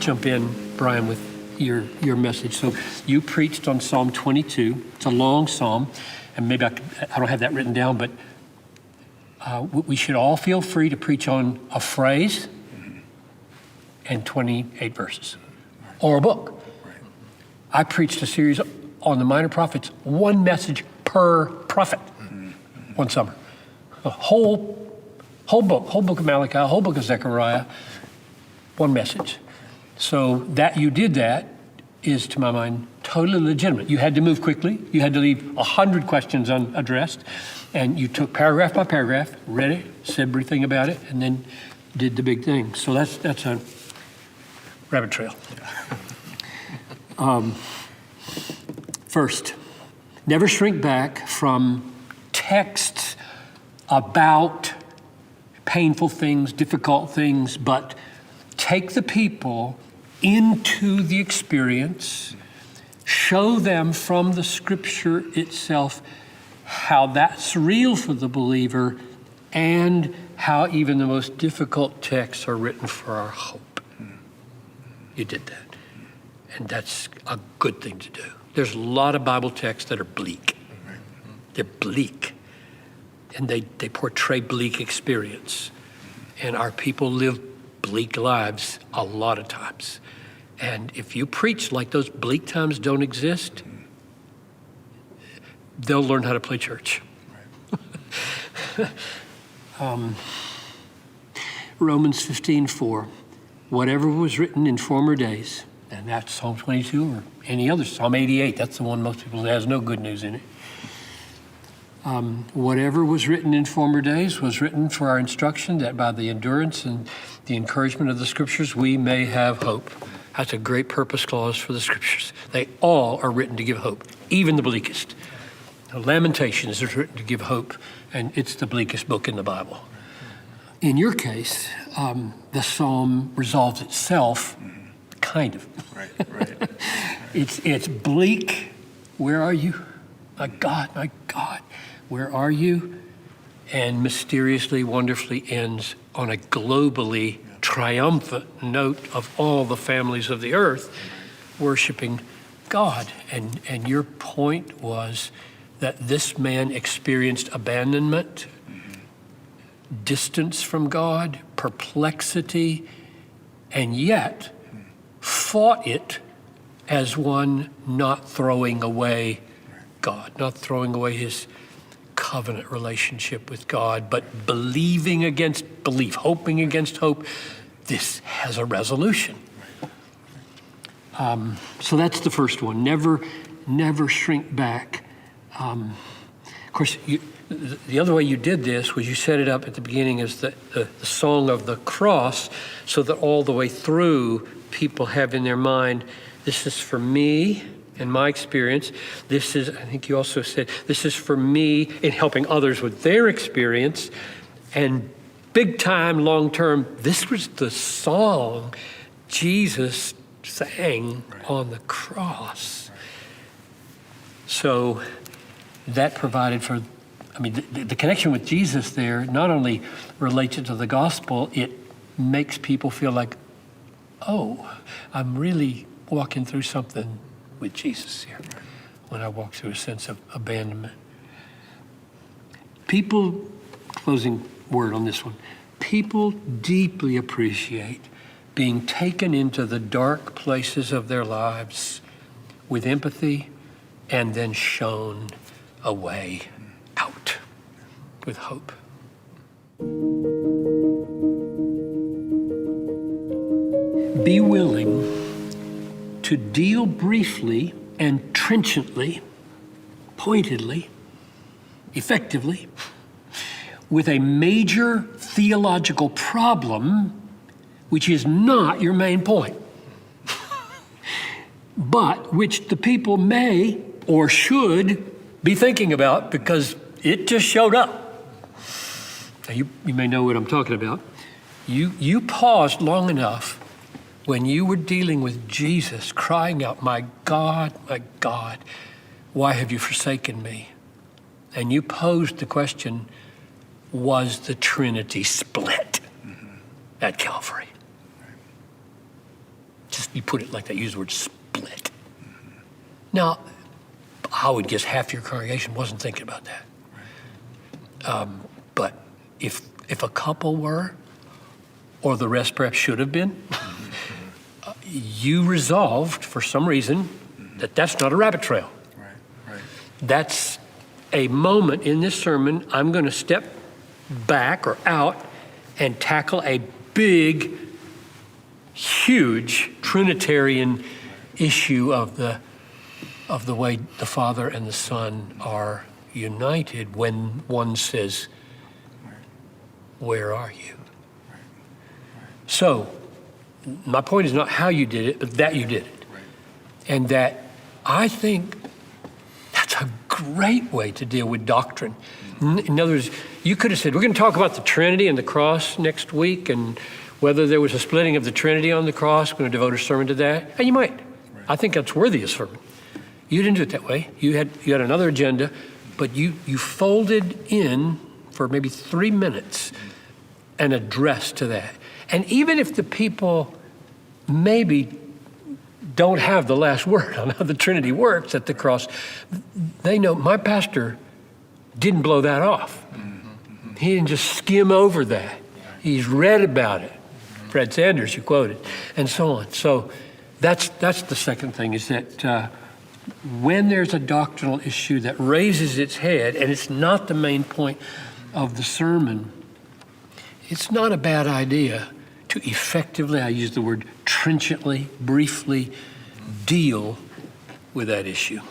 jump in, Brian, with your message. So you preached on Psalm 22. It's a long psalm, and maybe I don't have that written down, but we should all feel free to preach on a phrase and 28 verses, or a book. I preached a series on the minor prophets, one message per prophet, one summer. A whole book of Malachi, a whole book of Zechariah, one message. So that you did that is, to my mind, totally legitimate. You had to move quickly. You had to leave 100 questions unaddressed. And you took paragraph by paragraph, read it, said everything about it, and then did the big thing. So that's a rabbit trail. First, never shrink back from texts about painful things, difficult things, but take the people into the experience, show them from the scripture itself how that's real for the believer, and how even the most difficult texts are written for our hope. You did that. And that's a good thing to do. There's a lot of Bible texts that are bleak. They're bleak. And they portray bleak experience. And our people live bleak lives a lot of times. And if you preach like those bleak times don't exist, they'll learn how to play church. Romans 15:4, whatever was written in former days, and that's Psalm 22 or any other, Psalm 88, that's the one most people say has no good news in it. Whatever was written in former days was written for our instruction, that by the endurance and the encouragement of the scriptures, we may have hope. That's a great purpose clause for the scriptures. They all are written to give hope, even the bleakest. Lamentations is written to give hope, and it's the bleakest book in the Bible. In your case, the psalm resolves itself, kind of. Right. It's bleak. Where are you? My God, where are you? And mysteriously, wonderfully ends on a globally triumphant note of all the families of the earth worshiping God. And your point was that this man experienced abandonment, distance from God, perplexity, and yet fought it as one not throwing away God, not throwing away his covenant relationship with God, but believing against belief, hoping against hope. This has a resolution. So that's the first one. Never shrink back. Of course, the other way you did this was you set it up at the beginning as the song of the cross, so that all the way through people have in their mind, this is for me and my experience. This is, I think you also said, this is for me in helping others with their experience. And big time, long term, this was the song Jesus sang on the cross. So that provided for, the connection with Jesus there not only relates it to the gospel, it makes people feel like, oh, I'm really walking through something with Jesus here when I walk through a sense of abandonment. People, closing word on this one, people deeply appreciate being taken into the dark places of their lives with empathy and then shown a way out with hope. Be willing to deal briefly and trenchantly, pointedly, effectively, with a major theological problem which is not your main point, but which the people may or should be thinking about because it just showed up. Now you may know what I'm talking about. You paused long enough when you were dealing with Jesus crying out, my God, why have you forsaken me? And you posed the question, was the Trinity split at Calvary? you put it like that, use the word split. Now, I would guess half your congregation wasn't thinking about that. But if a couple were, or the rest perhaps should have been, you resolved for some reason that that's not a rabbit trail. Right. That's a moment in this sermon. I'm going to step back or out and tackle a big, huge Trinitarian issue of the way the Father and the Son are united when one says, "Where are you?" So, my point is not how you did it, but that you did it. And that I think that's a great way to deal with doctrine. In other words, you could have said, we're going to talk about the Trinity and the cross next week and whether there was a splitting of the Trinity on the cross. We're going to devote a sermon to that. And you might. I think that's worthy of sermon. You didn't do it that way. You had another agenda, but you folded in for maybe 3 minutes an address to that. And even if the people maybe don't have the last word on how the Trinity works at the cross, they know my pastor didn't blow that off. He didn't just skim over that. He's read about it. Fred Sanders, you quoted, and so on. So that's the second thing, is that when there's a doctrinal issue that raises its head, and it's not the main point of the sermon, it's not a bad idea to effectively, I use the word trenchantly, briefly, deal with that issue.